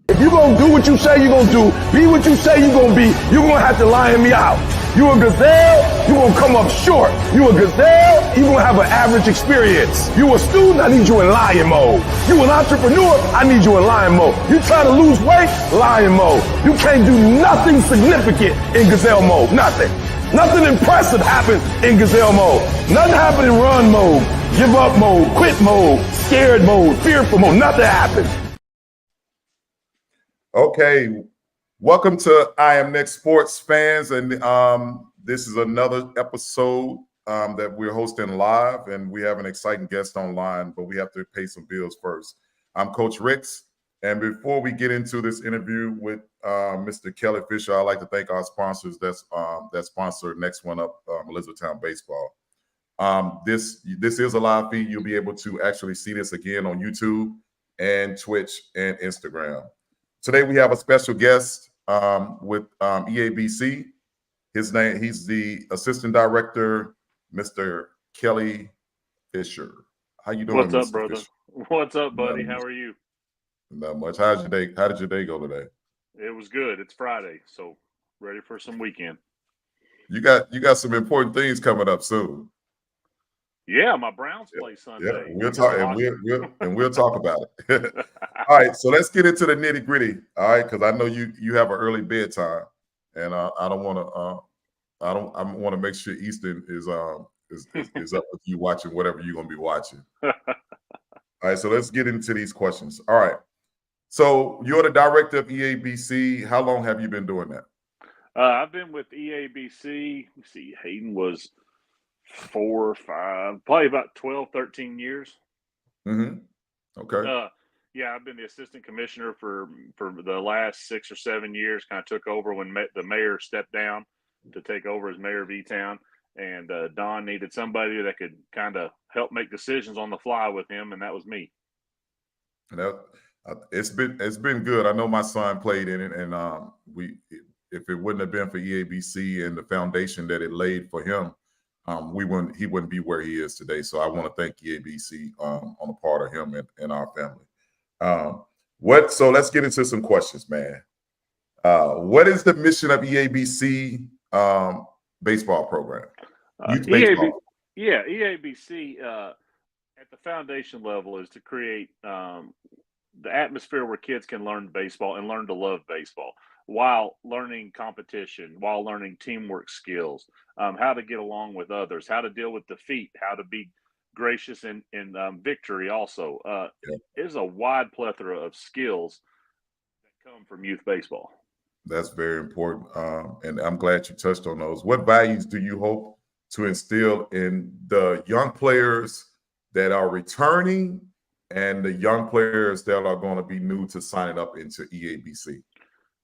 If you're going to do what you say you're going to do, be what you say you're going to be, you're going to have to lion me out. You a gazelle, you're going to come up short. You a gazelle, you're going to have an average experience. You a student, I need you in lion mode. You an entrepreneur, I need you in lion mode. You try to lose weight, lion mode. You can't do nothing significant in gazelle mode, nothing. Nothing impressive happens in gazelle mode. Nothing happens in run mode, give up mode, quit mode, scared mode, fearful mode, nothing happens. Okay, welcome to I Am Next Sports fans, and this is another episode that we're hosting live, and we have an exciting guest online, but we have to pay some bills first. I'm Coach Ricks, and before we get into this interview with Mr. Kelly Fisher, I'd like to thank our sponsors that sponsor Next One Up, Elizabethtown Baseball. This is a live feed. You'll be able to actually see this again on YouTube and Twitch and Instagram. Today we have a special guest with EABC. He's the assistant director, Mr. Kelly Fisher. How you doing? What's up, Mr. brother? Fisher? What's up, buddy? How are you? Not much. How's your day? How did your day go today? It was good. It's Friday, so ready for some weekend. You got some important things coming up soon. Yeah, my Browns play Sunday. Yeah, we'll talk and we'll talk about it. All right, so let's get into the nitty gritty. All right, because I know you have an early bedtime, and I want to make sure Easton is up with you watching whatever you're gonna be watching. All right, so let's get into these questions. All right, so you're the director of EABC. How long have you been doing that? I've been with EABC. Let's see, Hayden was 4 or 5, probably about 12, 13 years. Mm-hmm. Okay. Yeah, I've been the assistant commissioner for the last 6 or 7 years. Kind of took over when the mayor stepped down to take over as mayor of E-Town, and Don needed somebody that could kind of help make decisions on the fly with him, and that was me. It's been good. I know my son played in it, and if it wouldn't have been for EABC and the foundation that it laid for him, he wouldn't be where he is today. So I want to thank EABC on the part of him and our family. So let's get into some questions, man. What is the mission of EABC baseball program? Youth baseball. EABC at the foundation level is to create the atmosphere where kids can learn baseball and learn to love baseball while learning competition, while learning teamwork skills, how to get along with others, how to deal with defeat, how to be gracious in victory also. There's a wide plethora of skills that come from youth baseball. That's very important, and I'm glad you touched on those. What values do you hope to instill in the young players that are returning and the young players that are going to be new to signing up into EABC?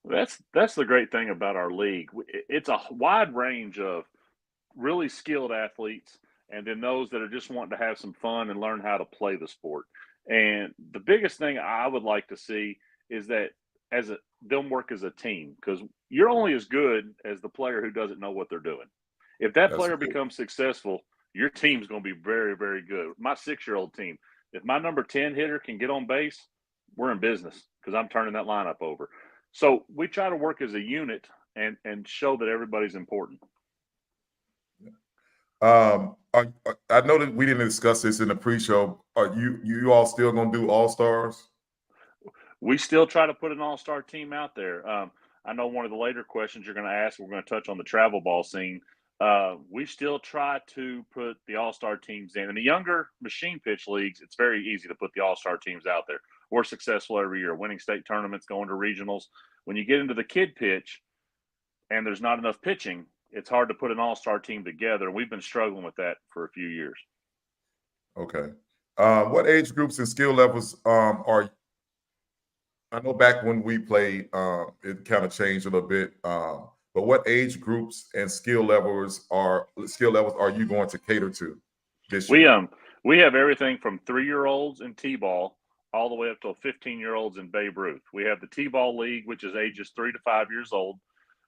That's the great thing about our league. It's a wide range of really skilled athletes, and then those that are just wanting to have some fun and learn how to play the sport. And the biggest thing I would like to see is that them work as a team, because you're only as good as the player who doesn't know what they're doing. If that player becomes successful, your team's going to be very, very good. My 6-year-old team, if my number 10 hitter can get on base, we're in business because I'm turning that lineup over. So we try to work as a unit and show that everybody's important. I know that we didn't discuss this in the pre-show. Are you all still going to do all-stars? We still try to put an all-star team out there. I know one of the later questions you're going to ask, we're going to touch on the travel ball scene. We still try to put the all-star teams in. In the younger machine pitch leagues, it's very easy to put the all-star teams out there. We're successful every year, winning state tournaments, going to regionals. When you get into the kid pitch and there's not enough pitching, it's hard to put an all-star team together. We've been struggling with that for a few years. Okay. What age groups and skill levels are I know back when we played, it kind of changed a little bit. But what age groups and skill levels are you going to cater to this We year? we have everything from 3-year-olds in T-ball all the way up to 15-year-olds in Babe Ruth. We have the T-ball league, which is ages 3 to 5 years old.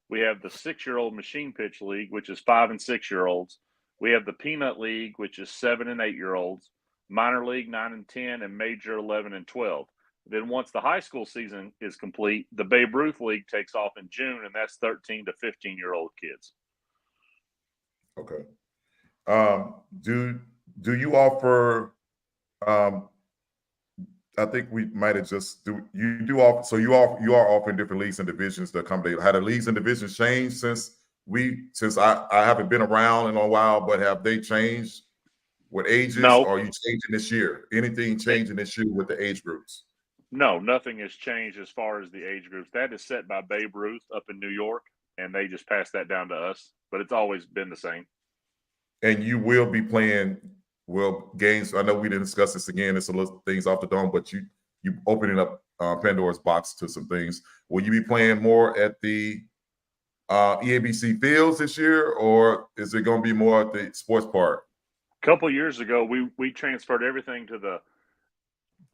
We have the 6-year-old machine pitch league, which is 5 and 6-year-olds. We have the Peanut League, which is 7 and 8-year-olds. Minor league 9 and 10, and major 11 and 12. Then once the high school season is complete, the Babe Ruth League takes off in June, and that's 13 to 15-year-old kids. Okay. Do you offer? I think we might have just you do offer. So you are offering different leagues and divisions to accommodate. Had the leagues and divisions changed since I haven't been around in a while, but have they changed with ages? No. Or are you changing this year? Anything changing this year with the age groups? No, nothing has changed as far as the age groups. That is set by Babe Ruth up in New York, and they just passed that down to us. But it's always been the same. And you will be playing games. I know we didn't discuss this again. It's a little things off the dome, but you opening up Pandora's box to some things. Will you be playing more at the EABC fields this year, or is it going to be more at the sports park? A couple years ago, we transferred everything to the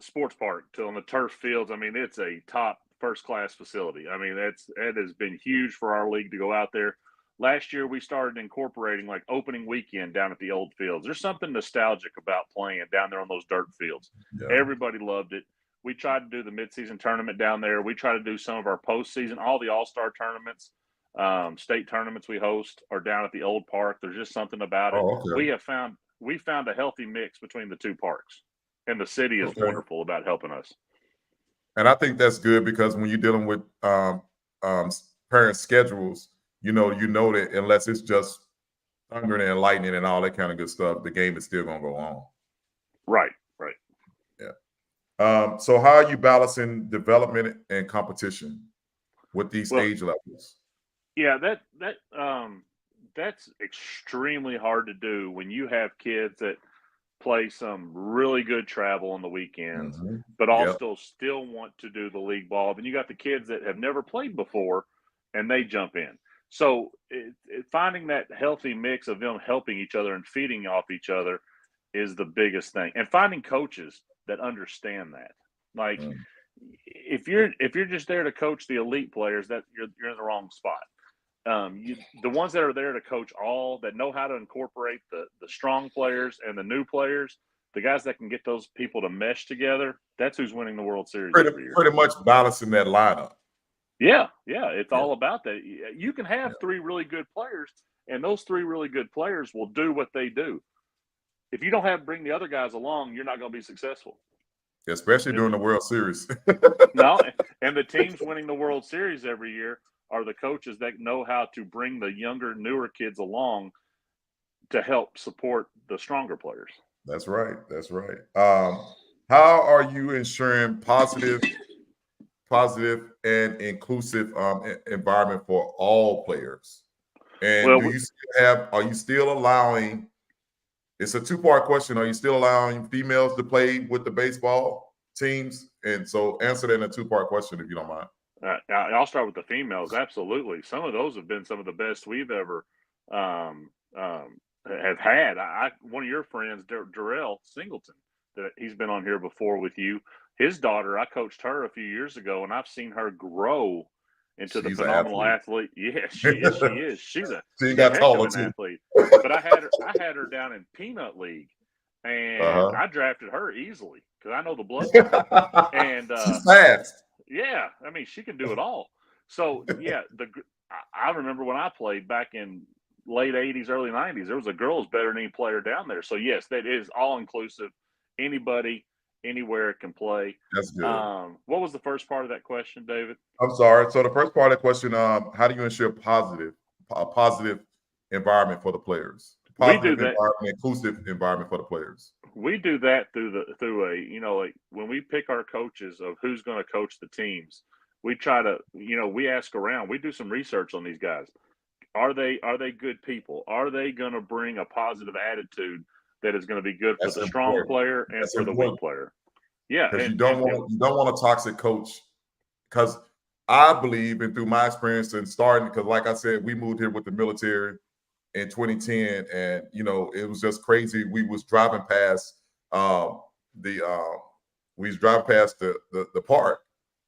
sports park, to on the turf fields. I mean, it's a top first-class facility. I mean, that has been huge for our league to go out there. Last year, we started incorporating like opening weekend down at the old fields. There's something nostalgic about playing down there on those dirt fields. Yeah. Everybody loved it. We tried to do the midseason tournament down there. We try to do some of our postseason, all the all-star tournaments, state tournaments we host are down at the old park. There's just something about it. Okay. We found a healthy mix between the two parks, and the city is wonderful about helping us. And I think that's good, because when you're dealing with parent schedules, you know that unless it's just thunder and lightning and all that kind of good stuff, the game is still going to go on. Right. Yeah. So how are you balancing development and competition with these age levels? Yeah, that's extremely hard to do when you have kids that play some really good travel on the weekends, but also still want to do the league ball. Then you got the kids that have never played before, and they jump in. So finding that healthy mix of them helping each other and feeding off each other is the biggest thing. And finding coaches that understand that. Like if you're just there to coach the elite players, that you're in the wrong spot. The ones that are there to coach all, that know how to incorporate the strong players and the new players, the guys that can get those people to mesh together, that's who's winning the World Series every year. Pretty much balancing that lineup. Yeah, it's all about that. You can have 3 really good players, and those 3 really good players will do what they do. If you don't bring the other guys along, you're not going to be successful. Especially during the World Series. No, and the teams winning the World Series every year are the coaches that know how to bring the younger, newer kids along to help support the stronger players. That's right. How are you ensuring positive and inclusive environment for all players? And are you still allowing, it's a 2-part question, are you still allowing females to play with the baseball teams? And so answer that in a 2-part question, if you don't mind. I'll start with the females. Absolutely. Some of those have been some of the best we've ever have had. One of your friends, Darrell Singleton, that he's been on here before with you. His daughter, I coached her a few years ago, and I've seen her grow into the phenomenal athlete. Yeah, she is. She's a heck of an athlete. But I had her down in Peanut League, and I drafted her easily because I know the blood. And she's fast. Yeah, I mean, she can do it all. So yeah, I remember when I played back in late '80s, early '90s, there was a girls better than any player down there. So yes, that is all inclusive. Anybody, anywhere can play. That's good. What was the first part of that question, David? I'm sorry. So the first part of the question, how do you ensure a positive environment for the players? Inclusive environment for the players. We do that through when we pick our coaches of who's going to coach the teams, we try to, we ask around, we do some research on these guys. Are they good people? Are they going to bring a positive attitude that is going to be good for the strong player and for the weak player? Yeah, because you don't want a toxic coach because I believe, and through my experience in starting, because like I said, we moved here with the military in 2010, and it was just crazy. We was driving past the we was driving past the park,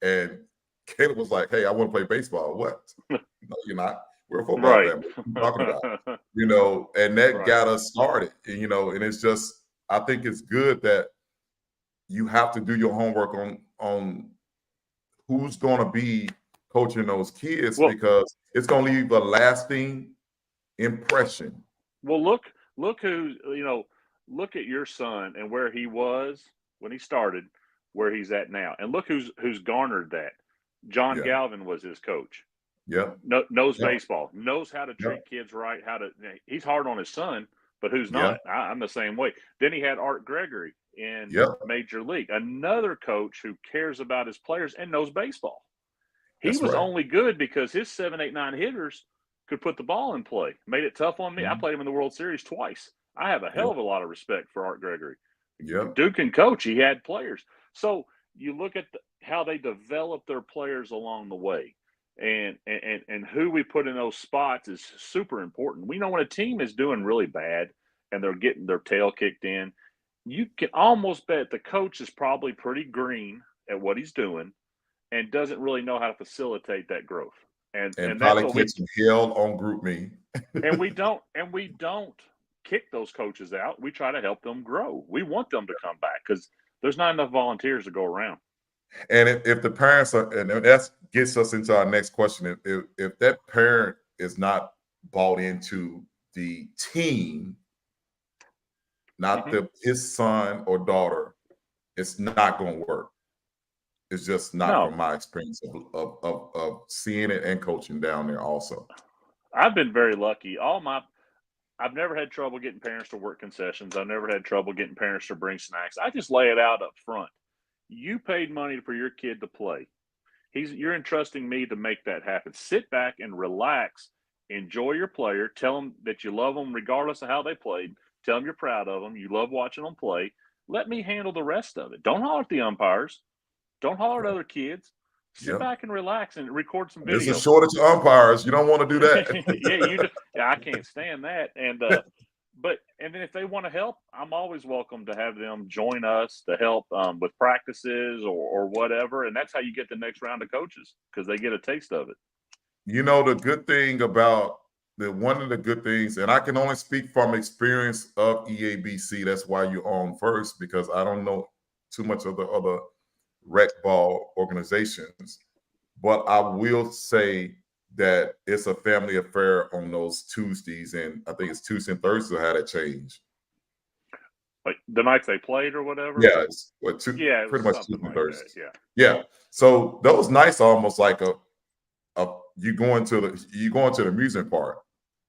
and Caleb was like, "Hey, I want to play baseball." What? No, you're not. We're a football Right. family. What are you talking about? And that Right. got us started. And it's just, I think it's good that you have to do your homework on who's going to be coaching those kids, Well, because it's going to leave a lasting impression. well, look who, look at your son and where he was when he started, where he's at now, and look who's garnered that. John Yeah. Galvin was his coach. Yep. Knows Yep. baseball, knows how to treat Yep. kids right. He's hard on his son, but who's Yep. not? I'm the same way. Then he had Art Gregory in Yep. Major League, another coach who cares about his players and knows baseball. He That's was right. only good because his 7, 8, 9 hitters could put the ball in play. Made it tough on me. I played him in the World Series twice. I have a hell Yep. of a lot of respect for Art Gregory. Yep. Duke can coach. He had players. So you look at how they develop their players along the way, and who we put in those spots is super important. We know when a team is doing really bad and they're getting their tail kicked in, you can almost bet the coach is probably pretty green at what he's doing and doesn't really know how to facilitate that growth. And that's probably what catch some hell on Group Me. we don't kick those coaches out. We try to help them grow. We want them to come back because there's not enough volunteers to go around. And if the parents are, and that gets us into our next question, if that parent is not bought into the team, not his son or daughter, it's not going to work. It's just not, from my experience of seeing it and coaching down there also. I've been very lucky. I've never had trouble getting parents to work concessions. I've never had trouble getting parents to bring snacks. I just lay it out up front. You paid money for your kid to play. You're entrusting me to make that happen. Sit back and relax. Enjoy your player. Tell them that you love them regardless of how they played. Tell them you're proud of them. You love watching them play. Let me handle the rest of it. Don't holler at the umpires. Don't holler at other kids. Sit back and relax and record some video. There's a shortage of umpires. You don't want to do that. I can't stand that. And and then if they want to help, I'm always welcome to have them join us to help with practices or whatever. And that's how you get the next round of coaches, because they get a taste of it. The good thing about one of the good things, and I can only speak from experience of EABC. That's why you're on first, because I don't know too much of the other rec ball organizations, but I will say that it's a family affair on those Tuesdays, and I think it's Tuesday and Thursday how that changed. Like the nights they played or whatever. Yeah, it's pretty much Tuesday and like Thursday. That, yeah. So those nights are almost like you going to the amusement park,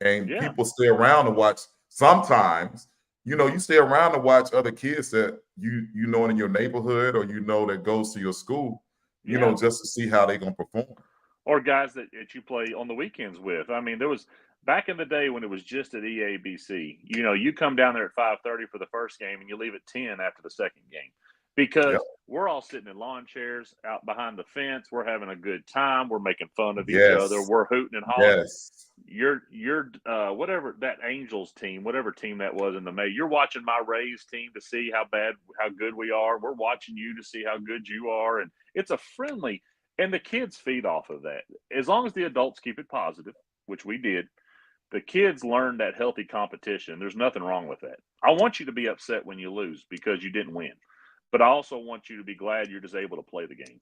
and people stay around to watch. Sometimes you stay around to watch other kids that you know in your neighborhood, or that goes to your school, just to see how they're gonna perform. Or guys that you play on the weekends with. I mean, there was back in the day when it was just at EABC. You come down there at 5:30 for the first game, and you leave at 10 after the second game, because we're all sitting in lawn chairs out behind the fence. We're having a good time. We're making fun of each other. We're hooting and hollering. You're whatever that Angels team, whatever team that was in the May. You're watching my Rays team to see how good we are. We're watching you to see how good you are, and it's a friendly. And the kids feed off of that. As long as the adults keep it positive, which we did, the kids learn that healthy competition. There's nothing wrong with that. I want you to be upset when you lose because you didn't win, but I also want you to be glad you're just able to play the game.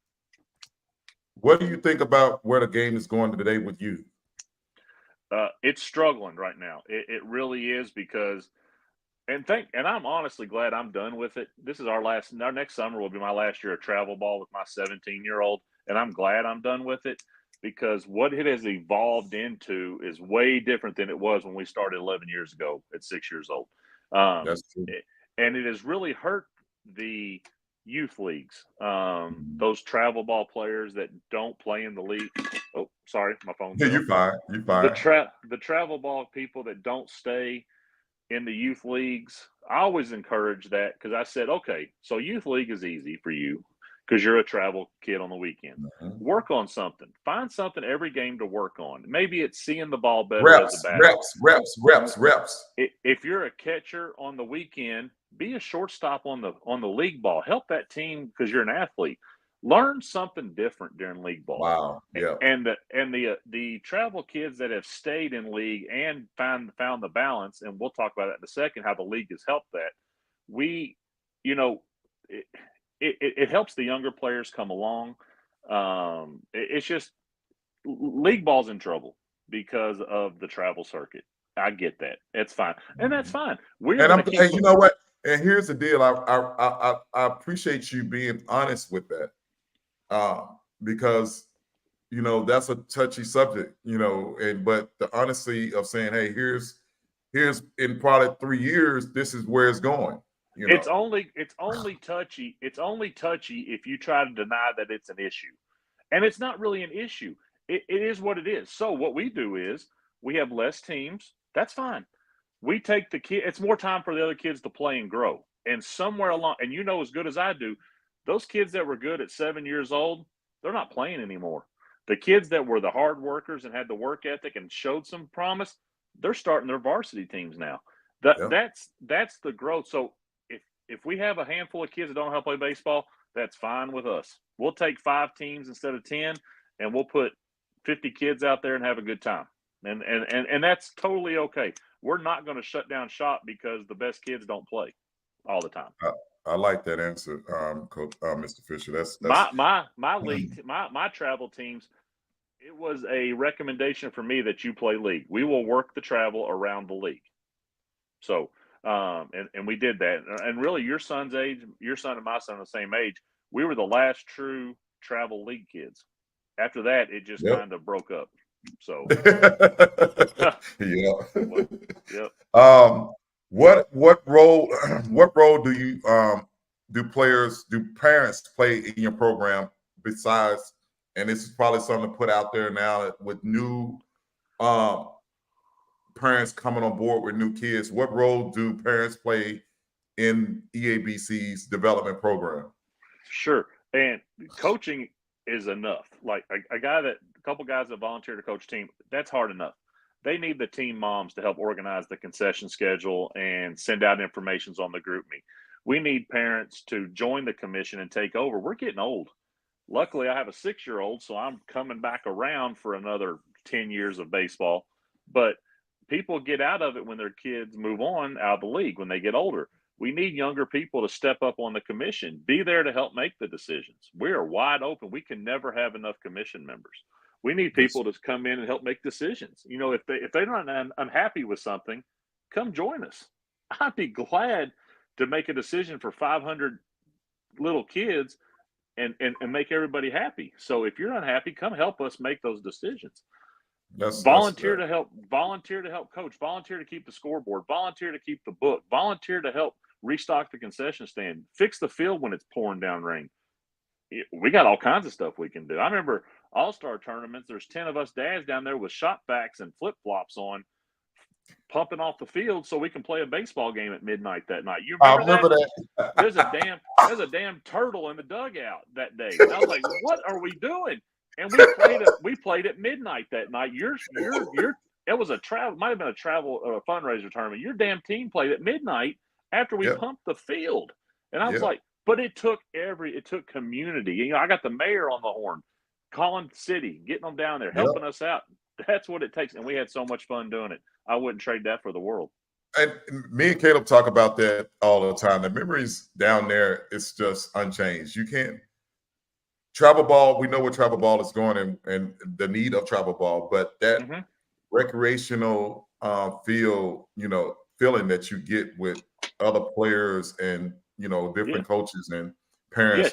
What do you think about where the game is going today with you? It's struggling right now. It really is, because and I'm honestly glad I'm done with it. This is our next summer will be my last year of travel ball with my 17-year-old. And I'm glad I'm done with it, because what it has evolved into is way different than it was when we started 11 years ago at 6 years old. That's true. And it has really hurt the youth leagues. Those travel ball players that don't play in the league. Oh, sorry, my phone's You're fine. You're fine. The travel ball people that don't stay in the youth leagues, I always encourage that, because I said, okay, so youth league is easy for you. because you're a travel kid on the weekend. Mhm. Work on something. Find something every game to work on. Maybe it's seeing the ball better as a Reps, batter. reps. If you're a catcher on the weekend, be a shortstop on the league ball. Help that team because you're an athlete. Learn something different during league ball. Wow. Yeah. And the travel kids that have stayed in league and found the balance, and we'll talk about that in a second, how the league has helped that. We, you know, it helps the younger players come along. It's just league ball's in trouble because of the travel circuit. I get that. It's fine, and that's fine. We're And going to keep. and you know what? And here's the deal. I appreciate you being honest with that, because that's a touchy subject. But the honesty of saying, hey, here's in probably 3 years, this is where it's going. It's only touchy. It's only touchy if you try to deny that it's an issue, and it's not really an issue. It is what it is. So what we do is we have less teams. That's fine. We take the kid. It's more time for the other kids to play and grow. And somewhere along, and as good as I do, those kids that were good at 7 years old, they're not playing anymore. The kids that were the hard workers and had the work ethic and showed some promise, they're starting their varsity teams now. That's the growth. So if we have a handful of kids that don't know how to play baseball, that's fine with us. We'll take 5 teams instead of 10, and we'll put 50 kids out there and have a good time. And that's totally okay. We're not going to shut down shop because the best kids don't play all the time. I like that answer, Coach, Mr. Fisher. That's my league, my travel teams. It was a recommendation for me that you play league. We will work the travel around the league. So, and we did that. And really, your son's age, your son and my son are the same age. We were the last true travel league kids. After that, it just kind of broke up. So, yeah. Yep. What role do you do parents play in your program besides? And this is probably something to put out there now with new parents coming on board with new kids. What role do parents play in EABC's development program? Sure. And coaching is enough. Like a couple guys that volunteer to coach team, that's hard enough. They need the team moms to help organize the concession schedule and send out informations on the group me. We need parents to join the commission and take over. We're getting old. Luckily, I have a 6-year-old, so I'm coming back around for another 10 years of baseball. But people get out of it when their kids move on out of the league when they get older. We need younger people to step up on the commission, be there to help make the decisions. We are wide open. We can never have enough commission members. We need people to come in and help make decisions. If they're not unhappy with something, come join us. I'd be glad to make a decision for 500 little kids and make everybody happy. So if you're unhappy, come help us make those decisions. Volunteer to help coach, volunteer to keep the scoreboard, volunteer to keep the book, volunteer to help restock the concession stand, fix the field when it's pouring down rain. We got all kinds of stuff we can do. I remember all-star tournaments, there's 10 of us dads down there with shop vacs and flip-flops on, pumping off the field so we can play a baseball game at midnight that night. You remember that? There's a damn turtle in the dugout that day. And I was like, what are we doing? And we played at midnight that night. It was might have been a fundraiser tournament. Your damn team played at midnight after we pumped the field. And I was like, but it took community. I got the mayor on the horn, calling the city, getting them down there, helping us out. That's what it takes. And we had so much fun doing it. I wouldn't trade that for the world. And me and Caleb talk about that all the time. The memories down there, it's just unchanged. You can't travel ball. We know where travel ball is going and the need of travel ball, but that recreational feeling that you get with other players and different coaches and parents.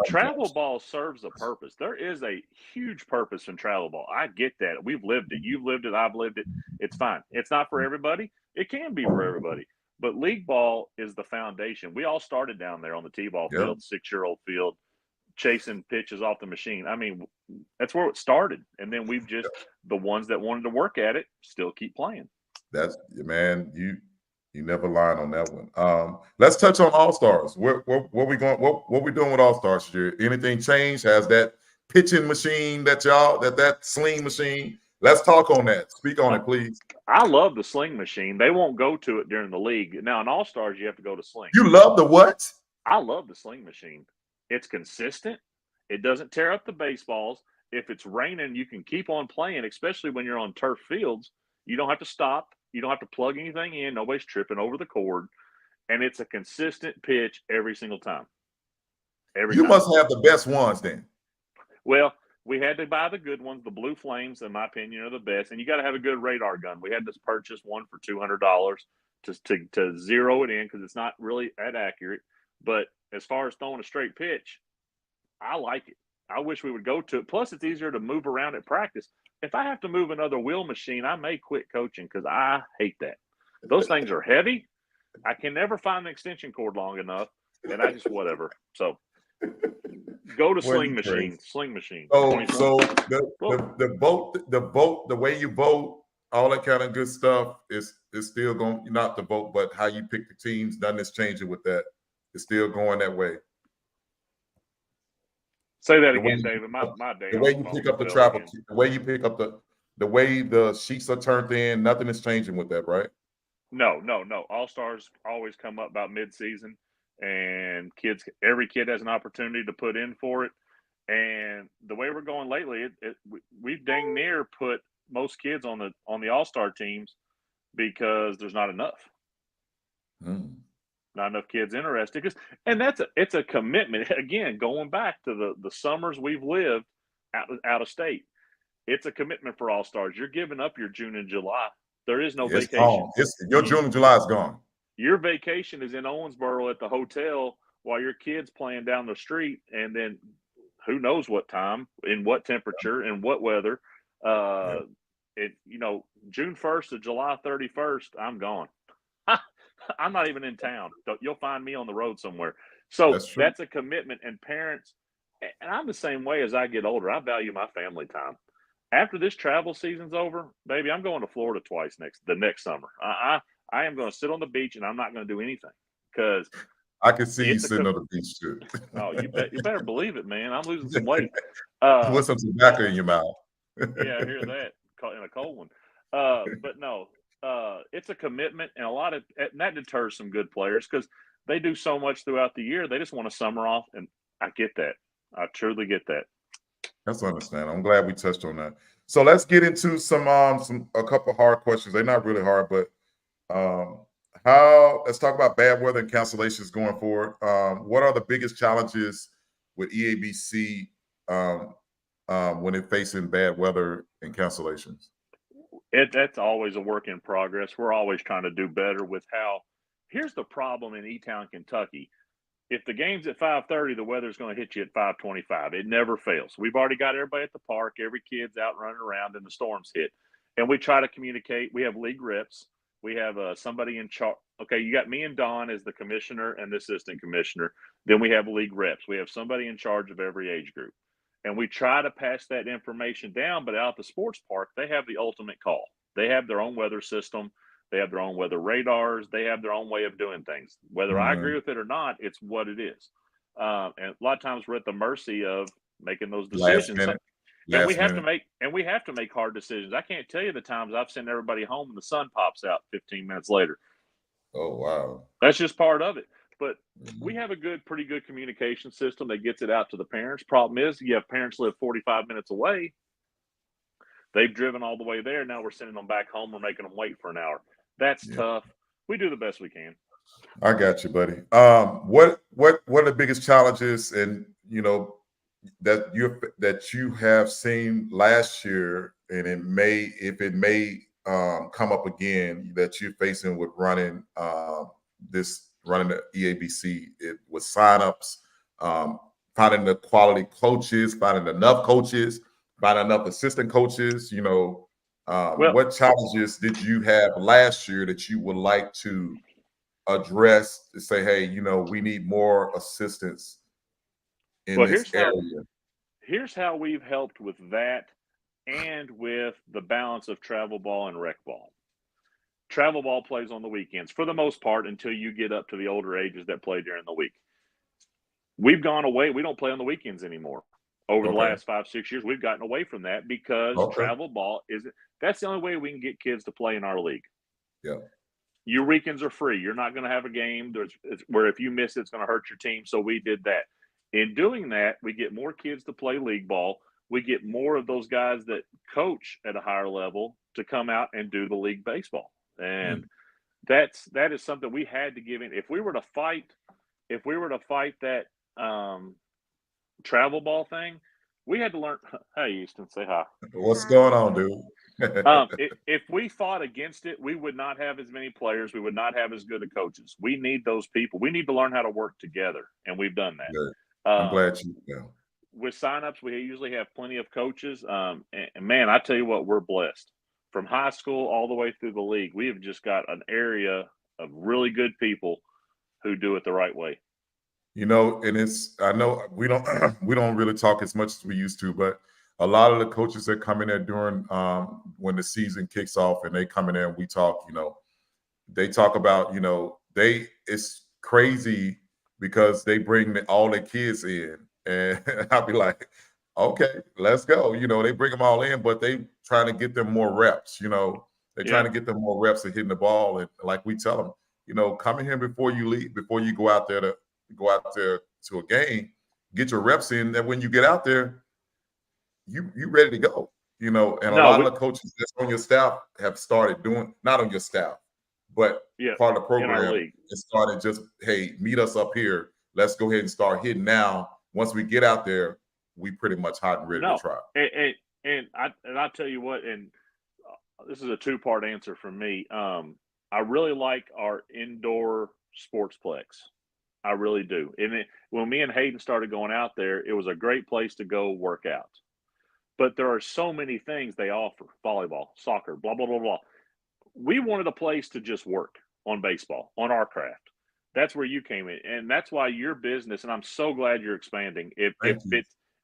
Travel ball serves a purpose. There is a huge purpose in travel ball. I get that. We've lived it. You've lived it. I've lived it. It's fine. It's not for everybody. It can be for everybody. But league ball is the foundation. We all started down there on the T-ball field, 6-year-old field, chasing pitches off the machine. I mean, that's where it started. And then we've just, the ones that wanted to work at it still keep playing. That's, man, You never lied on that one. Let's touch on All Stars. What we going? What we doing with All Stars this year? Anything changed? Has that pitching machine that sling machine? Let's talk on that. Speak on it, please. I love the sling machine. They won't go to it during the league. Now in All Stars, you have to go to sling. You love the what? I love the sling machine. It's consistent. It doesn't tear up the baseballs. If it's raining, you can keep on playing, especially when you're on turf fields. You don't have to stop. You don't have to plug anything in. Nobody's tripping over the cord. And it's a consistent pitch every single time. You must have the best ones then. Well, we had to buy the good ones. The Blue Flames, in my opinion, are the best. And you got to have a good radar gun. We had to purchase one for $200 to zero it in because it's not really that accurate. But as far as throwing a straight pitch, I like it. I wish we would go to it. Plus, it's easier to move around at practice. If I have to move another wheel machine, I may quit coaching because I hate that. Those things are heavy. I can never find an extension cord long enough, and I just whatever. So go to sling machine. Sling machine. So the vote, the way you vote, all that kind of good stuff is still going. Not the vote, but how you pick the teams. Nothing is changing with that. It's still going that way. Say that again, David. My day. The way you pick up the travel, the way you pick up the way the sheets are turned in, nothing is changing with that, right? No. All Stars always come up about mid-season, and every kid has an opportunity to put in for it. And the way we're going lately, we've dang near put most kids on the All-Star teams because there's not enough. Not enough kids interested, and it's a commitment. Again, going back to the summers we've lived out of state, it's a commitment for All Stars. You're giving up your June and July. There is no vacation. Your June and July is gone. Your vacation is in Owensboro at the hotel while your kid's playing down the street, and then who knows what time, in what temperature, in what weather. June 1st to July 31st, I'm gone. I'm not even in town. You'll find me on the road somewhere. So that's a commitment. And parents, and I'm the same way as I get older. I value my family time. After this travel season's over, baby, I'm going to Florida twice the next summer. I am going to sit on the beach and I'm not going to do anything because I can see you sitting on the beach too. Oh, you better believe it, man. I'm losing some weight. Put some tobacco in your mouth. Yeah, I hear that in a cold one. But no. It's a commitment, and that deters some good players because they do so much throughout the year. They just want a summer off, and I get that. I truly get that. That's understandable. I'm glad we touched on that. So let's get into a couple hard questions. They're not really hard, but let's talk about bad weather and cancellations going forward. What are the biggest challenges with EABC when they're facing bad weather and cancellations? That's always a work in progress. We're always trying to do better with here's the problem in E-Town, Kentucky. If the game's at 5:30, the weather's going to hit you at 5:25. It never fails. We've already got everybody at the park. Every kid's out running around and the storms hit. And we try to communicate. We have league reps. We have somebody in charge. Okay, you got me and Don as the commissioner and the assistant commissioner. Then we have league reps. We have somebody in charge of every age group. And we try to pass that information down, but out at the sports park, they have the ultimate call. They have their own weather system. They have their own weather radars. They have their own way of doing things. Whether I agree with it or not, it's what it is. And a lot of times we're at the mercy of making those decisions. And we have to make hard decisions. I can't tell you the times I've sent everybody home and the sun pops out 15 minutes later. Oh, wow. That's just part of it. But we have a pretty good communication system that gets it out to the parents. Problem is, you have parents live 45 minutes away. They've driven all the way there. Now we're sending them back home. We're making them wait for an hour. That's tough. We do the best we can. I got you, buddy. What are the biggest challenges, and that you have seen last year, and it may come up again, that you're facing with running the EABC, with signups, finding the quality coaches, finding enough coaches, finding enough assistant coaches. What challenges did you have last year that you would like to address to say, hey, we need more assistance in this area? Here's how we've helped with that and with the balance of travel ball and rec ball. Travel ball plays on the weekends for the most part until you get up to the older ages that play during the week. We've gone away. We don't play on the weekends anymore. Over the last 5-6 years, we've gotten away from that because travel ball isn't. That's the only way we can get kids to play in our league. Yeah. Your weekends are free. You're not going to have a game where if you miss it, it's going to hurt your team. So we did that. In doing that, we get more kids to play league ball. We get more of those guys that coach at a higher level to come out and do the league baseball. And that is something we had to give in. If we were to fight that travel ball thing, we had to learn. Hey, Easton, say hi. What's going on, dude? If we fought against it, we would not have as many players. We would not have as good of coaches. We need those people. We need to learn how to work together, and we've done that. Good. I'm glad you know. With signups, we usually have plenty of coaches. And man, I tell you what, we're blessed. From high school all the way through the league, we have just got an area of really good people who do it the right way. You know, and I know we don't really talk as much as we used to, but a lot of the coaches that come in there during when the season kicks off and they come in there and we talk, you know, they talk about, you know, it's crazy because they bring all their kids in, and I'll be like, okay, let's go. You know, they bring them all in, but they trying to get them more reps. You know, they're trying to get them more reps of hitting the ball, and like we tell them, you know, come in here before you leave, before you go out there to a game, get your reps in. That when you get out there, you ready to go. You know, and a lot of the coaches that's on your staff have started doing, not on your staff, but part of the program is started just, hey, meet us up here. Let's go ahead and start hitting now. Once we get out there, we pretty much hot and ready to try. And I tell you what, and this is a two-part answer from me. I really like our indoor sportsplex. I really do. And when me and Hayden started going out there, it was a great place to go work out. But there are so many things they offer: volleyball, soccer, blah, blah, blah, blah. We wanted a place to just work on baseball, on our craft. That's where you came in. And that's why your business, and I'm so glad you're expanding.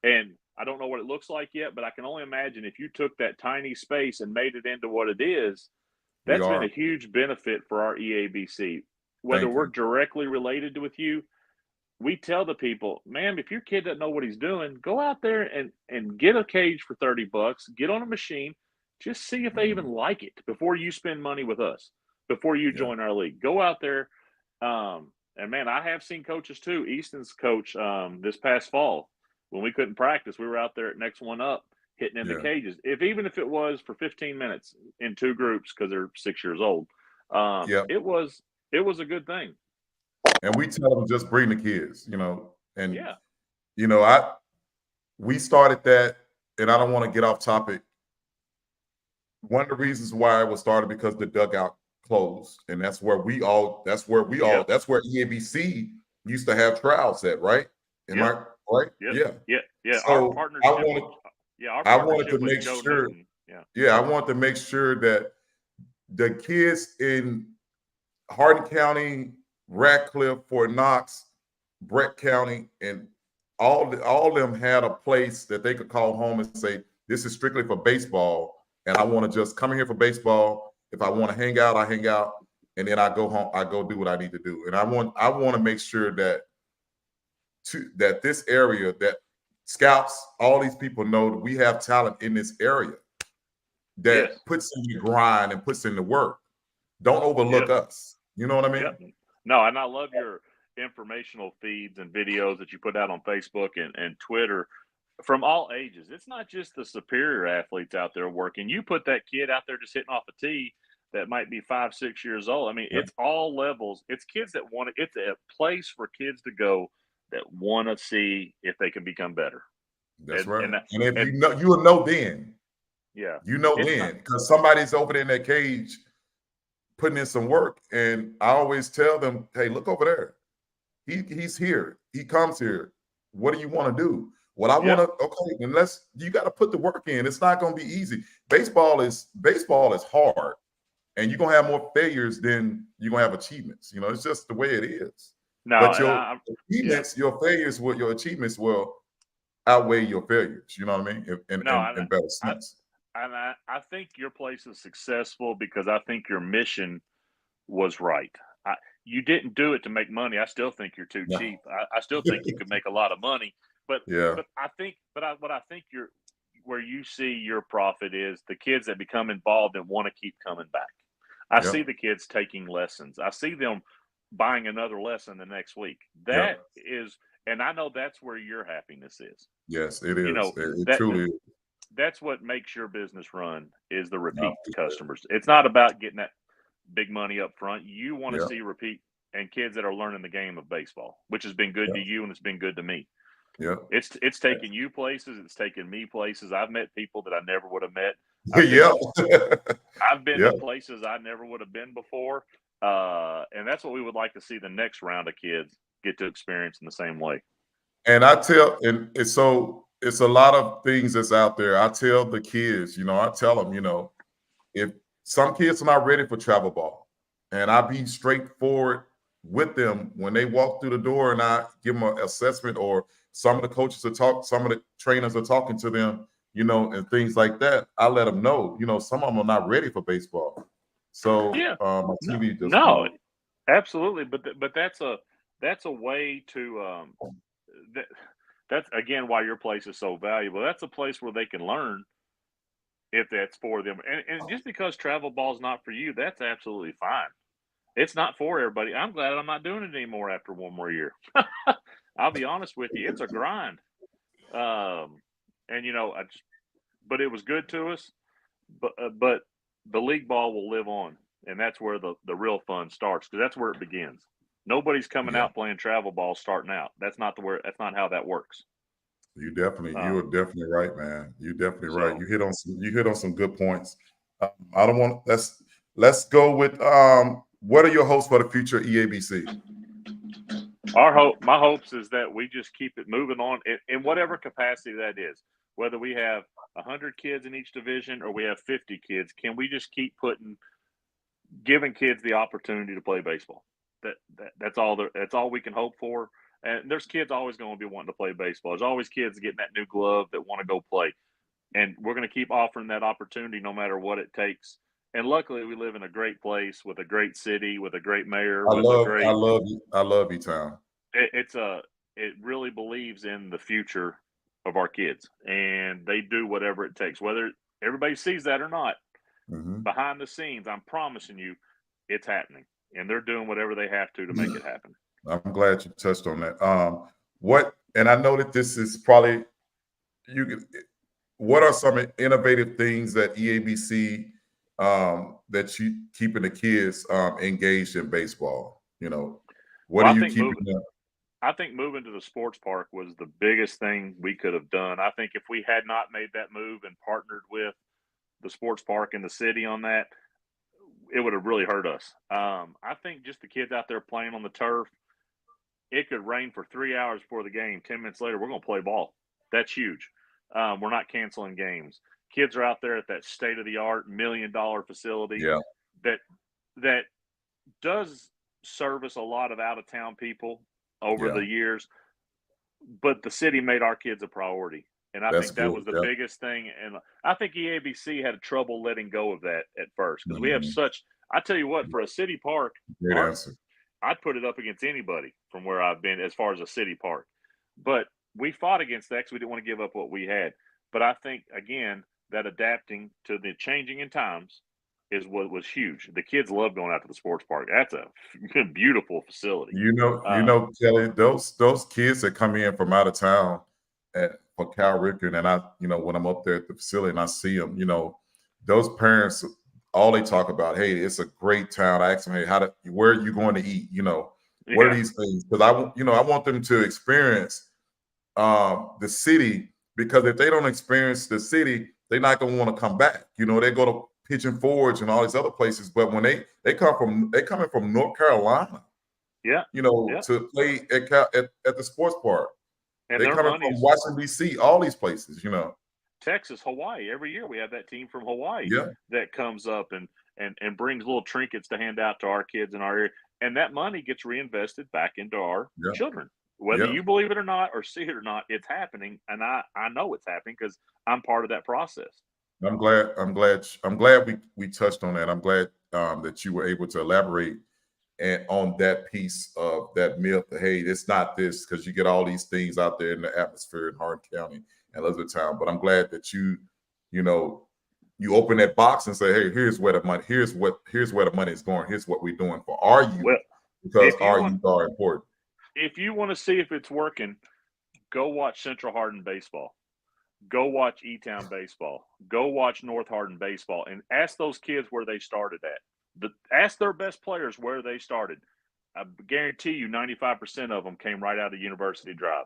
And I don't know what it looks like yet, but I can only imagine if you took that tiny space and made it into what it is, that's been a huge benefit for our EABC. Whether we're directly related with you, we tell the people, man, if your kid doesn't know what he's doing, go out there and get a cage for $30, get on a machine, just see if they even like it before you spend money with us, before you join our league. Go out there. And man, I have seen coaches too. Easton's coach this past fall, when we couldn't practice, we were out there at Next One Up hitting in the cages. Even if it was for 15 minutes in two groups because they're 6 years old, it was a good thing. And we tell them just bring the kids, you know. And you know, we started that, and I don't want to get off topic. One of the reasons why it was started because the dugout closed, and that's where EABC used to have trials at, right? Am I right? Yeah. So our partnership I wanted to make sure. I wanted to make sure that the kids in Hardin County, Radcliffe, Fort Knox, Brett County, and all of them had a place that they could call home and say, this is strictly for baseball, and I want to just come in here for baseball. If I want to hang out, I hang out, and then I go home, I go do what I need to do. And I want to make sure that this area, that scouts, all these people know that we have talent in this area that puts in the grind and puts in the work. Don't overlook us. You know what I mean? No, and I love your informational feeds and videos that you put out on Facebook and Twitter from all ages. It's not just the superior athletes out there working. You put that kid out there just hitting off a tee that might be 5-6 years old. I mean, it's all levels. It's kids that want to. It's a place for kids to go that want to see if they can become better. That's right. And if you know, you will know then. Yeah, you know then, because somebody's over there in that cage putting in some work. And I always tell them, hey, look over there. He's here. He comes here. What do you want to do? Well, I want to, okay, then you got to put the work in. It's not going to be easy. Baseball is hard, and you're going to have more failures than you're going to have achievements. You know, it's just the way it is. No, but your achievements will outweigh your failures. You know what I mean? In better sense. I think your place is successful because I think your mission was right. You didn't do it to make money. I still think you're too No. cheap. I still think you could make a lot of money, but Yeah. what I think you're where you see your profit is the kids that become involved and want to keep coming back. I see Yep. the kids taking lessons. I see them buying another lesson the next week. That Yep. is, and I know that's where your happiness is. Yes, it You is. know It that truly is. that's what makes your business run is the No, repeat for sure. customers. It's not about getting that big money up front. You want to Yeah. see repeat and kids that are learning the game of baseball, which has been good Yeah. to you and it's been good to me. Yeah. It's taken you places, it's taken me places. I've met people that I never would have met. Yeah. I've been Yeah. to places I never would have been before. And that's what we would like to see the next round of kids get to experience in the same way. And I tell, and it's a lot of things that's out there. I tell the kids, I tell them, if some kids are not ready for travel ball, and I be straightforward with them when they walk through the door, and I give them an assessment, or some of the coaches some of the trainers are talking to them, and things like that. I let them know, some of them are not ready for baseball. So Yeah. my No, TV just, no, absolutely. But that's a way to that that's again why your place is so valuable. That's a place where they can learn if that's for them. And just because travel ball is not for you, that's absolutely fine. It's not for everybody. I'm glad I'm not doing it anymore after one more year. I'll be honest with you, it's a grind. And but it was good to us. But the league ball will live on, and that's where the real fun starts because that's where it begins. Nobody's coming yeah. out playing travel ball starting out. That's not how that works. You are Um, definitely right, man. You're definitely right. so You hit on some good points. I don't want let's go with what are your hopes for the future EABC? my hopes is that we just keep it moving on in whatever capacity that is. Whether we have 100 kids in each division or we have 50 kids, can we just keep giving kids the opportunity to play baseball? That's all we can hope for. And there's kids always going to be wanting to play baseball. There's always kids getting that new glove that want to go play, and we're going to keep offering that opportunity no matter what it takes. And luckily, we live in a great place with a great city, with a great mayor, with a I great. love you. I love you, Tom. It's a. It really believes in the future of our kids, and they do whatever it takes, whether everybody sees that or not. Hmm. Behind the scenes, I'm promising you, it's happening, and they're doing whatever they have to make it happen. I'm glad you touched on that. And I know that this is probably you could what are some innovative things that EABC that you keeping the kids engaged in baseball? What Well, are you keeping them? I think moving to the sports park was the biggest thing we could have done. I think if we had not made that move and partnered with the sports park in the city on that, it would have really hurt us. I think just the kids out there playing on the turf, it could rain for 3 hours before the game. 10 minutes later, we're going to play ball. That's huge. We're not canceling games. Kids are out there at that state of the art $1 million facility Yeah, that that does service a lot of out of town people over yeah, the years, but the city made our kids a priority. And I that's think that good. was the Yeah. biggest thing. And I think EABC had trouble letting go of that at first because we have Mhm. such. I tell you what, for a city park, Great our answer. I'd put it up against anybody from where I've been as far as a city park. But we fought against that because we didn't want to give up what we had. But I think again that adapting to the changing in times is what was huge. The kids love going out to the sports park. That's a beautiful facility. Um, Kelly, those kids that come in from out of town for Cal Ripken, and when I'm up there at the facility and I see them, those parents, all they talk about, hey, it's a great town. I ask them, hey, where are you going to eat? What are yeah, these things? Because I want them to experience the city, because if they don't experience the city, they're not going to want to come back. They go to Pigeon Forge and all these other places, but when they coming from North Carolina, yeah, yeah. to play at the sports park. And They their coming from money's Washington D.C., all these places. Texas, Hawaii. Every year we have that team from Hawaii Yeah, that comes up and brings little trinkets to hand out to our kids in our area. And that money gets reinvested back into our yeah, children. Whether yeah. you believe it or not or see it or not, it's happening. And I know it's happening because I'm part of that process. I'm glad we touched on that. I'm glad that you were able to elaborate and on that piece of that myth. Hey, it's not this, because you get all these things out there in the atmosphere in Hardin County and Elizabethtown. But I'm glad that you open that box and say, hey, here's where the money is going. Here's what we're doing for our youth, Well, because our youth are important. If you want to see if it's working, go watch Central Hardin baseball. Go watch E-Town baseball. Go watch North Hardin baseball, and ask those kids where they started at. Ask their best players where they started. I guarantee you 95% of them came right out of University Drive,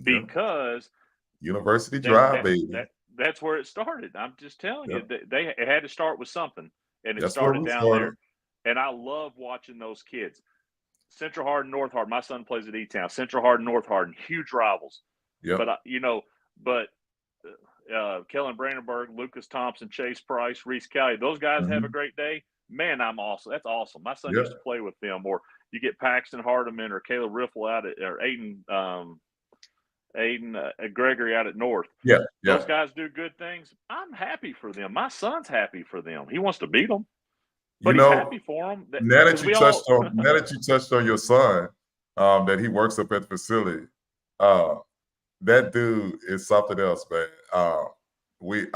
because University Drive, baby. That's where it started. I'm just telling you, it had to start with something, and it started down there. And I love watching those kids. Central Hardin, North Hardin. My son plays at E-Town. Central Hardin, North Hardin, huge rivals. Yeah. But Kellen Brandenburg, Lucas Thompson, Chase Price, Reese Kelly, those guys have a great day. Man, I'm awesome. That's awesome. My son used to play with them. Or you get Paxton Hardiman or Caleb Riffle or Aiden Gregory out at North. Yeah. Those guys do good things. I'm happy for them. My son's happy for them. He wants to beat them, but he's happy for them. Now that you touched on your son, that he works up at the facility, that dude is something else, man. I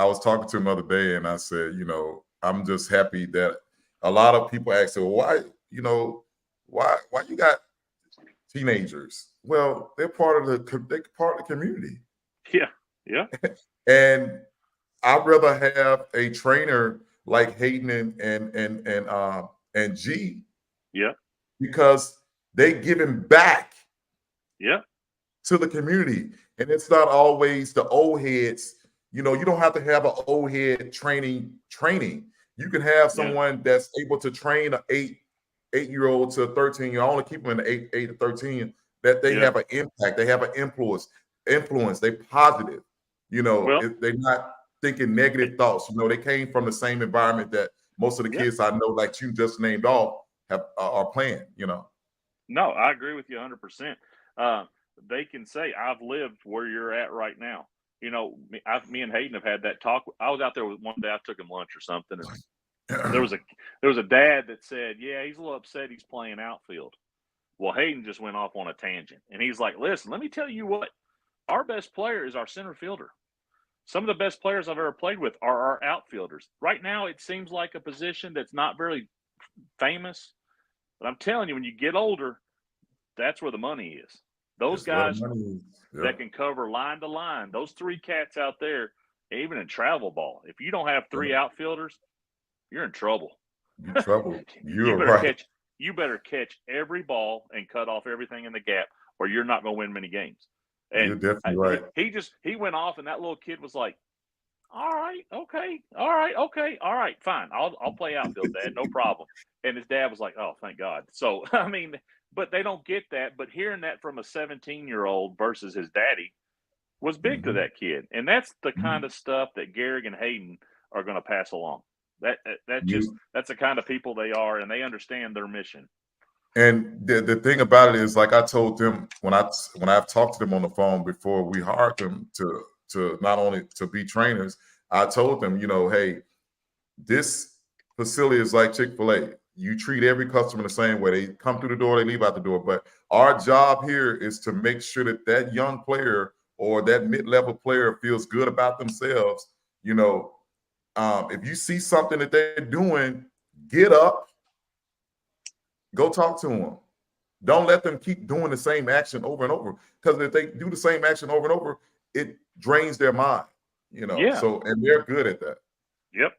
was talking to him the other day, and I said, I'm just happy that a lot of people ask, well, why you got teenagers? Well, they're part of the community. Yeah. And I'd rather have a trainer like Hayden and G. Yeah. Because they giving back. Yeah. To the community. And it's not always the old heads. You don't have to have an old head training. You can have someone that's able to train an 8-year-old to a 13-year-old. Only keep them in the 8 to 13, that they have an impact. They have an influence. They're positive. They're not thinking negative thoughts. They came from the same environment that most of the kids I know, like you just named off, are playing. No, I agree with you 100%. They can say, I've lived where you're at right now. Me and Hayden have had that talk. I was out there one day, I took him lunch or something, and there was a dad that said, yeah, he's a little upset he's playing outfield. Well, Hayden just went off on a tangent, and he's like, listen, let me tell you what, our best player is our center fielder. Some of the best players I've ever played with are our outfielders. Right now, it seems like a position that's not very famous, but I'm telling you, when you get older, that's where the money is. Those guys that can cover line to line, those 3 cats out there, even in travel ball, if you don't have 3 outfielders, you're in trouble. You're in trouble. You better catch every ball and cut off everything in the gap, or you're not going to win many games. And you're definitely right. He went off, and that little kid was like, all right, okay, fine. I'll play outfield, Dad, no problem. And his dad was like, oh, thank God. So, but they don't get that. But hearing that from a 17-year-old versus his daddy was big to that kid. And that's the kind of stuff that Garrick and Hayden are going to pass along. That's the kind of people they are, and they understand their mission. And the thing about it is, like I told them when I've talked to them on the phone before we hired them to not only to be trainers, I told them, hey, this facility is like Chick-fil-A. You treat every customer the same way. They come through the door, they leave out the door. But our job here is to make sure that young player or that mid-level player feels good about themselves. If you see something that they're doing, get up, go talk to them. Don't let them keep doing the same action over and over. Because if they do the same action over and over, it drains their mind. So, and they're good at that. Yep.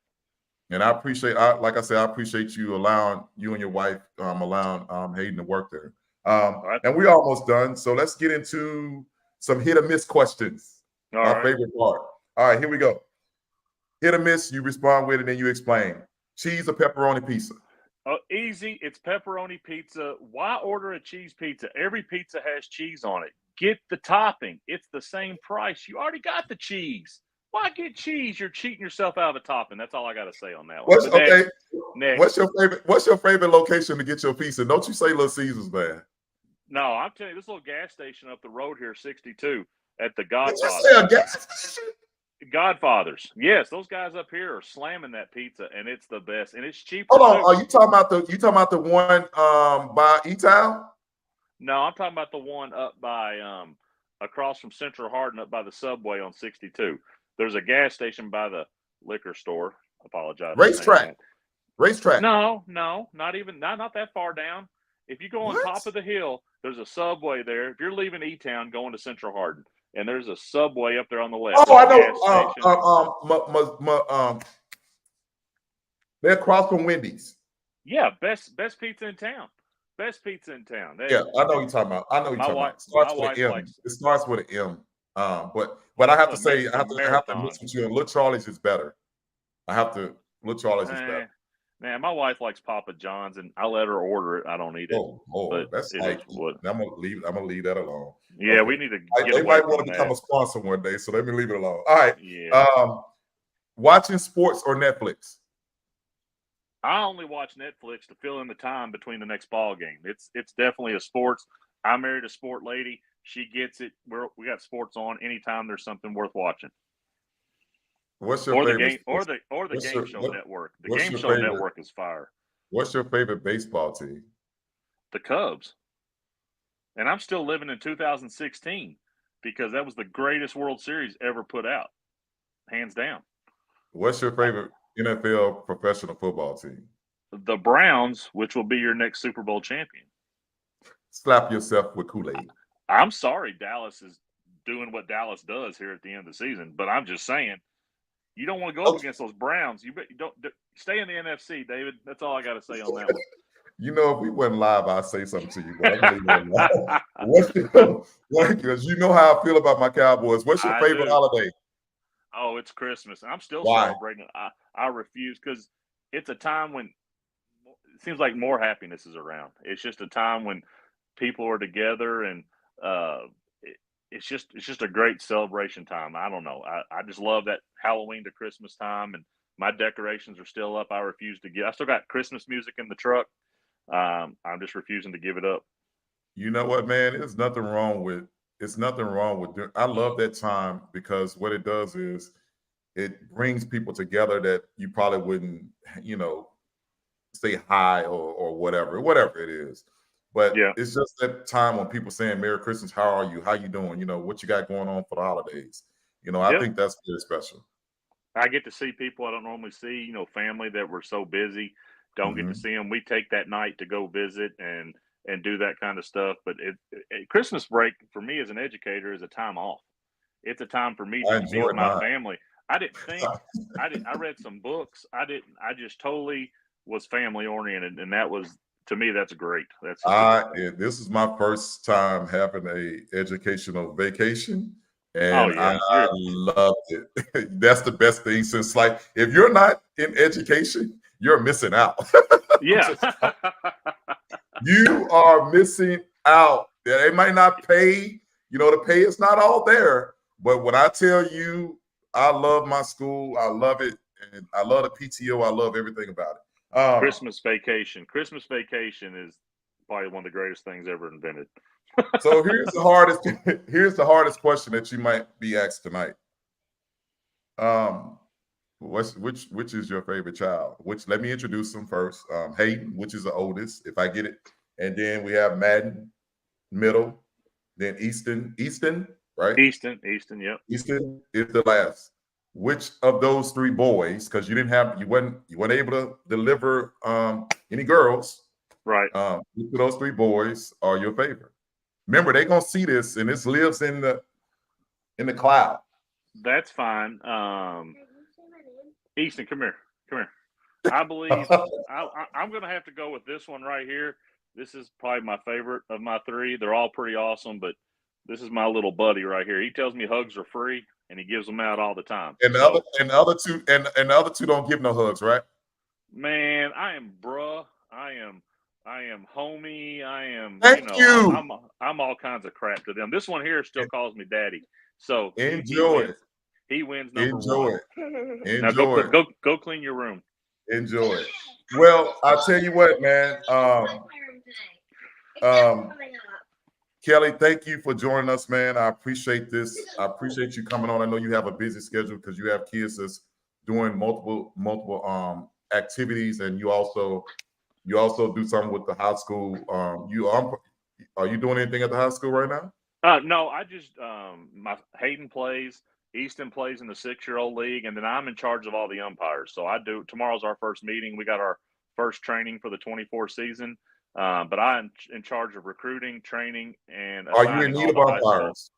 And I appreciate, like I said, I appreciate you allowing you and your wife allowing Hayden to work there. Right. And we're almost done. So let's get into some hit or miss questions. Our favorite part. All right, here we go. Hit or miss, you respond with it, and you explain. Cheese or pepperoni pizza? Easy. It's pepperoni pizza. Why order a cheese pizza? Every pizza has cheese on it. Get the topping. It's the same price. You already got the cheese. Why get cheese? You're cheating yourself out of a topping. That's all I got to say on that one. Next. What's your favorite location to get your pizza? Don't you say Little Caesars, man. No, I'm telling you, this little gas station up the road here, 62, at the Godfather. Did you say a gas station? Godfathers. Yes, those guys up here are slamming that pizza, and it's the best, and it's cheaper. Hold on, too. are you talking about the one by E-Town? No, I'm talking about the one up by across from Central Hardin, up by the subway on 62. There's a gas station by the liquor store. I apologize. Racetrack. No, not even not that far down. If you go on top of the hill, there's a subway there. If you're leaving E-Town going to Central Hardin, and there's a subway up there on the left. Oh, I know. They're across from Wendy's. Yeah, best pizza in town. Best pizza in town. I know what you're talking about. It starts with an M. It starts with an M. But I have to say, I have to mix with you. Little Charlie's is better. Little Charlie's is better. Man, my wife likes Papa John's, and I let her order it. I don't eat it. Oh, that's like I'm gonna leave that alone. Yeah, okay. We need to. They might want to become a sponsor one day, so let me leave it alone. All right. Yeah. Watching sports or Netflix? I only watch Netflix to fill in the time between the next ball game. It's definitely a sports. I married a sport lady. She gets it. We got sports on anytime there's something worth watching. What's your favorite? The game show network. The game show network is fire. What's your favorite baseball team? The Cubs. And I'm still living in 2016 because that was the greatest World Series ever put out, hands down. What's your favorite NFL professional football team? The Browns, which will be your next Super Bowl champion. Slap yourself with Kool-Aid. I'm sorry Dallas is doing what Dallas does here at the end of the season, but I'm just saying you don't want to go up against those Browns. You don't stay in the NFC, David. That's all I got to say on that one. You know, if we went live, I'd say something to you, but I'm live. Because you know how I feel about my Cowboys. What's your favorite holiday? Oh, it's Christmas. I'm still celebrating it. I refuse because it's a time when it seems like more happiness is around. It's just a time when people are together, and it's just a great celebration time. I don't know. I just love that Halloween to Christmas time, and my decorations are still up. I refuse to I still got Christmas music in the truck. I'm just refusing to give it up. You know what, man? There's nothing wrong with. I love that time because what it does is it brings people together that you probably wouldn't, say hi or whatever it is. But it's just that time when people saying Merry Christmas, how are you? How you doing? What you got going on for the holidays? I think that's very special. I get to see people I don't normally see, family that were so busy, don't get to see them. We take that night to go visit and do that kind of stuff. But Christmas break for me as an educator is a time off. It's a time for me to be with my family. I didn't think I read some books. I just totally was family oriented, and that was, to me, that's great. This is my first time having a educational vacation, and I loved it. That's the best thing since, like, if you're not in education, you're missing out. Yeah. You are missing out. They might not pay, the pay is not all there. But when I tell you, I love my school, I love it, and I love the PTO, I love everything about it. Christmas vacation. Christmas vacation is probably one of the greatest things ever invented. So here's the hardest question that you might be asked tonight. Which is your favorite child? Let me introduce them first. Hayden, which is the oldest, if I get it. And then we have Madden, middle, then Easton, right? Easton, yep. Easton is the last. Which of those three boys, because you weren't able to deliver any girls, right? Which of those three boys are your favorite? Remember, they're gonna see this, and this lives in the cloud. That's fine. Easton, come here. I believe I'm going to have to go with this one right here. This is probably my favorite of my three. They're all pretty awesome, but this is my little buddy right here. He tells me hugs are free, and he gives them out all the time. And the other two don't give no hugs, right? Man, I am bruh. I am homie. I am. Thank you. I'm all kinds of crap to them. This one here still calls me daddy. So enjoy it. He wins number one. Enjoy it. Now go clean your room. Enjoy it. Well, I'll tell you what, man. Kelly, thank you for joining us, man. I appreciate this. I appreciate you coming on. I know you have a busy schedule because you have kids that's doing multiple activities, and you also do something with the high school. Are you doing anything at the high school right now? No, I just my Hayden plays, Easton plays in the 6-year-old league, and then I'm in charge of all the umpires. So I do. Tomorrow's our first meeting. We got our first training for the 24 season. But I'm in charge of recruiting, training, and are you in need of umpires?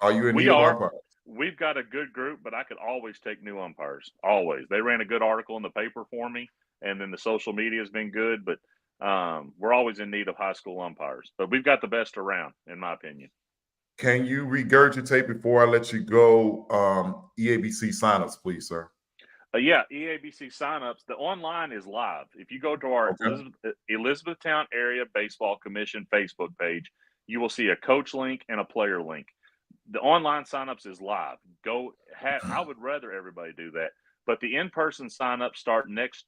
Are you in need of umpires? We've got a good group, but I could always take new umpires. Always. They ran a good article in the paper for me, and then the social media has been good. But we're always in need of high school umpires. But we've got the best around, in my opinion. Can you regurgitate before I let you go EABC signups, please, sir? Yeah, EABC signups. The online is live. If you go to our Elizabethtown Area Baseball Commission Facebook page, you will see a coach link and a player link. The online signups is live. I would rather everybody do that, but the in-person signups start next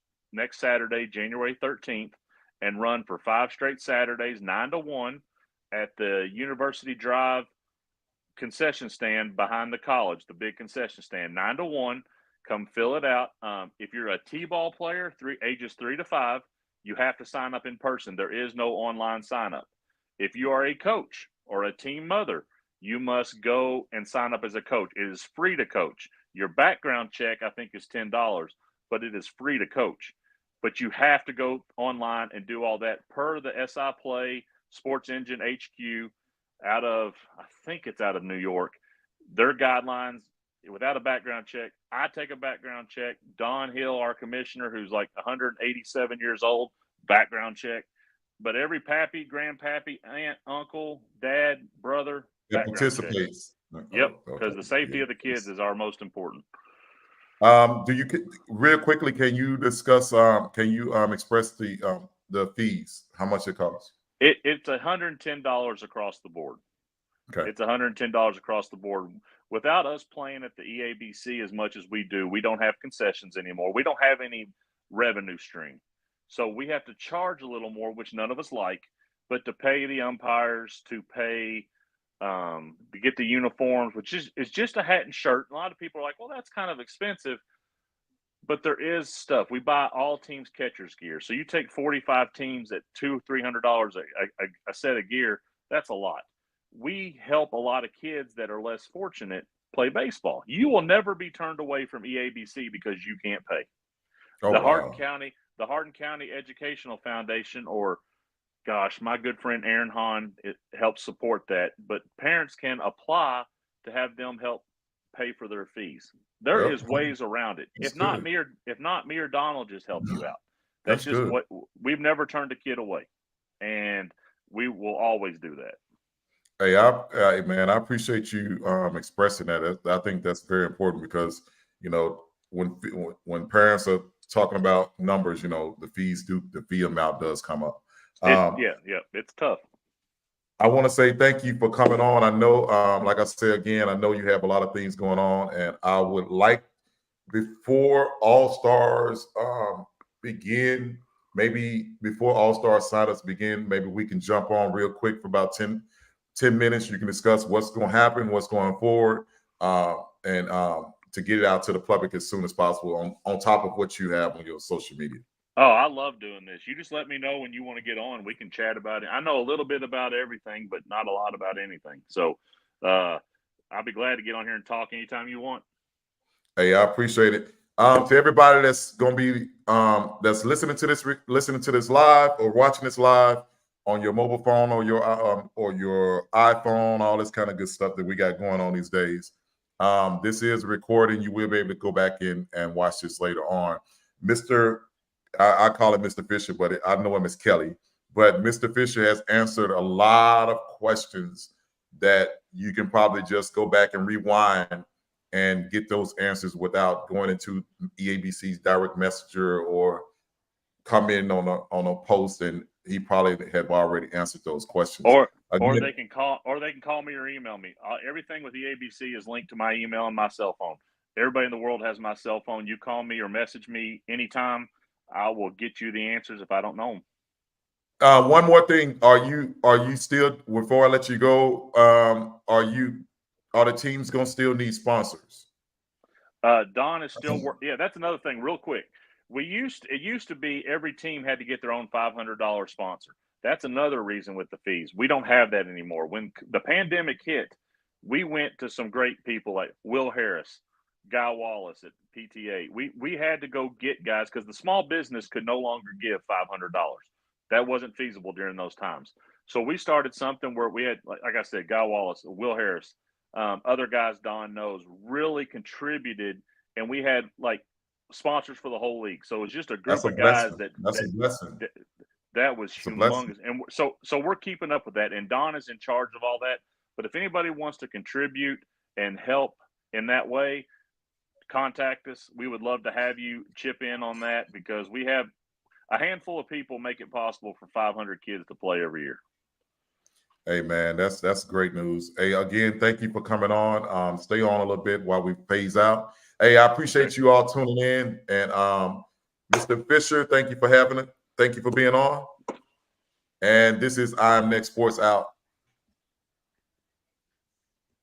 Saturday, January 13th, and run for 5 straight Saturdays, 9 to 1, at the University Drive concession stand behind the college. The big concession stand, 9 to 1. Come fill it out. If you're a T-ball player, ages 3 to 5, you have to sign up in person. There is no online sign up. If you are a coach or a team mother, you must go and sign up as a coach. It is free to coach. Your background check, I think, is $10, but it is free to coach. But you have to go online and do all that per the SI Play Sports Engine HQ out of New York. Their guidelines. Without a background check, I take a background check. Don Hill, our commissioner, who's like 187 years old, background check. But every pappy, grandpappy, aunt, uncle, dad, brother, that participates. Yep, because the safety of the kids is our most important. Real quickly? Can you discuss? Can you express the fees? How much it costs? It's $110 across the board. Okay. It's $110 across the board. Without us playing at the EABC as much as we do, we don't have concessions anymore. We don't have any revenue stream. So we have to charge a little more, which none of us like, but to pay the umpires, to pay to get the uniforms, which is just a hat and shirt. A lot of people are like, well, that's kind of expensive. But there is stuff. We buy all teams' catcher's gear. So you take 45 teams at $200-300 a set of gear. That's a lot. We help a lot of kids that are less fortunate play baseball. You will never be turned away from EABC because you can't pay. Hardin County Educational Foundation, or gosh, my good friend Aaron Hahn, it helps support that. But parents can apply to have them help pay for their fees. There is ways around it. If not me or Donald just help you out. That's just what we've never turned a kid away, and we will always do that. Hey, man, I appreciate you expressing that. I think that's very important because, when parents are talking about numbers, the fee amount does come up. It's tough. I want to say thank you for coming on. I know, like I said again, I know you have a lot of things going on, and I would like, before All-Stars begin, maybe before All-Star signups begin, maybe we can jump on real quick for about 10 minutes. You can discuss what's going to happen, what's going forward, and to get it out to the public as soon as possible on top of what you have on your social media. Oh, I love doing this. You just let me know when you want to get on. We can chat about it. I know a little bit about everything, but not a lot about anything. So I'll be glad to get on here and talk anytime you want. Hey, I appreciate it. To everybody that's going to be that's listening to this live or watching this live on your mobile phone or your iPhone, all this kind of good stuff that we got going on these days. This is a recording. You will be able to go back in and watch this later on. I call it Mr. Fisher, but I know him as Kelly. But Mr. Fisher has answered a lot of questions that you can probably just go back and rewind and get those answers without going into EABC's direct messenger or come in on a post, and he probably had already answered those questions. Or they can call me or email me. Everything with EABC is linked to my email and my cell phone. Everybody in the world has my cell phone. You call me or message me anytime. I will get you the answers if I don't know them. One more thing. Are you still, before I let you go, are the teams gonna still need sponsors? Don is still working. Yeah, that's another thing. Real quick, it used to be every team had to get their own $500 sponsor. That's another reason with the fees. We don't have that anymore. When the pandemic hit, we went to some great people like Will Harris, Guy Wallace at PTA. We had to go get guys because the small business could no longer give $500. That wasn't feasible during those times. So we started something where we had, like I said, Guy Wallace, Will Harris, other guys Don knows really contributed, and we had like sponsors for the whole league. So it was just a group of guys That's a blessing. that was It's a blessing. humongous. And so we're keeping up with that, and Don is in charge of all that. But if anybody wants to contribute and help in that way, contact us. We would love to have you chip in on that because we have a handful of people make it possible for 500 kids to play every year. Hey man, that's great news. Hey, again, thank you for coming on. Stay on a little bit while we phase out. Hey, I appreciate you all tuning in. And Mr. Fisher, thank you for having it. Thank you for being on. And this is I'm Next Sports out.